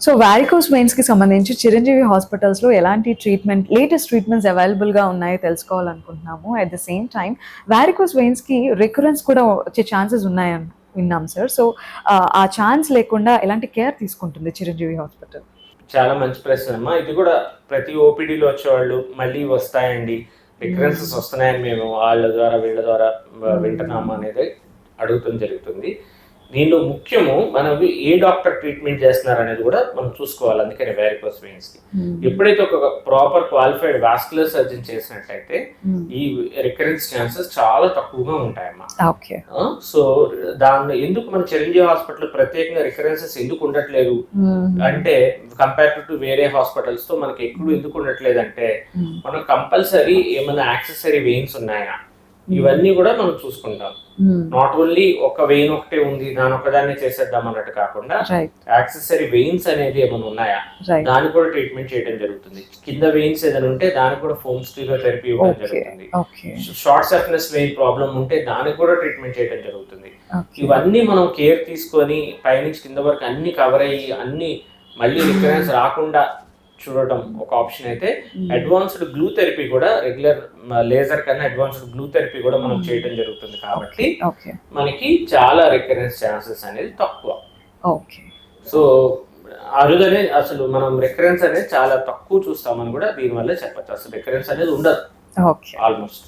So varicose veins కి సంబంధించి Chiranjeevi hospitals లో ఎలాంటి లేటెస్ట్ ట్రీట్మెంట్స్ అవైలబుల్ గా ఉన్నాయో తెలుసుకోవాలనుకుంటున్నాము. At the same time varicose veins కి రికరెన్స్ కూడా వచ్చే ఛాన్సెస్ ఉన్నాయని విన్నాం సార్. సో ఆ ఛాన్స్ లేకుండా ఎలాంటి కేర్ తీసుకుంటుంది చిరంజీవి హాస్పిటల్? చాలా మంచి ప్రశ్న అమ్మా. ఇది కూడా ప్రతి ఓపీడీలో వచ్చేవాళ్ళు మళ్ళీ వస్తాయండి, రికరెన్సెస్ వస్తున్నాయని మేము వాళ్ళ ద్వారా వీళ్ళ ద్వారా వింటున్నాము అనేది అడుగుతుంది జరుగుతుంది. దీనిలో ముఖ్యము మనం ఏ డాక్టర్ ట్రీట్మెంట్ చేస్తున్నారు అనేది కూడా మనం చూసుకోవాలి. అందుకని వారికోస్ వెయిన్స్ కి ఎప్పుడైతే ఒక ప్రాపర్ క్వాలిఫైడ్ వాస్కులర్ సర్జన్ చేసినట్టయితే ఈ రికరెన్స్ ఛాన్సెస్ చాలా తక్కువగా ఉంటాయమ్మా. సో దానిలో ఎందుకు మన చిరంజీవి హాస్పిటల్ ప్రత్యేకంగా రికరెన్సెస్ ఎందుకు ఉండట్లేదు అంటే, కంపేర్ టు వేరే హాస్పిటల్స్ తో మనకి ఎక్కువ ఎందుకు ఉండట్లేదు అంటే, మనం కంపల్సరీ ఏమైనా యాక్సెసరీ వెయిన్స్ ఉన్నాయా ఇవన్నీ కూడా మనం చూసుకుంటాం. నాట్ ఓన్లీ ఒక వెయిన్ ఒకటే ఉంది దాని ఒకదాన్ని చేసేద్దాం అన్నట్టు కాకుండా, యాక్సెసరీ వెయిన్స్ అనేది ఏమైనా ఉన్నాయా దానికి కూడా ట్రీట్మెంట్ చేయడం జరుగుతుంది. కింద వెయిన్స్ ఏదైనా ఉంటే దానికి కూడా ఫోమ్ స్టీరియోథెరపీ ఇవ్వడం జరుగుతుంది. షార్ట్ సర్ఫ్నెస్ వెయిన్ ప్రాబ్లం ఉంటే దానికి కూడా ట్రీట్మెంట్ చేయడం జరుగుతుంది. ఇవన్నీ మనం కేర్ తీసుకొని పైనుంచి కింద వరకు అన్ని కవర్ అయ్యి అన్ని మళ్ళీ రికరెన్స్ రాకుండా చూడటం ఒక ఆప్షన్ అయితే, అడ్వాన్స్డ్ గ్లూ థెరపీ కూడా రెగ్యులర్ లేజర్ కన్నా అడ్వాన్స్డ్ గ్లూ థెరపీ కూడా మనం చేయడం జరుగుతుంది. కాబట్టి మనకి చాలా రికరెన్స్ ఛాన్సెస్ అనేది తక్కువ. సో అరుదనే అసలు మనం రికరెన్స్ అనేది చాలా తక్కువ చూస్తామని కూడా దీనివల్ల చెప్పచ్చు. అసలు రికరెన్స్ అనేది ఉండదు ఆల్మోస్ట్.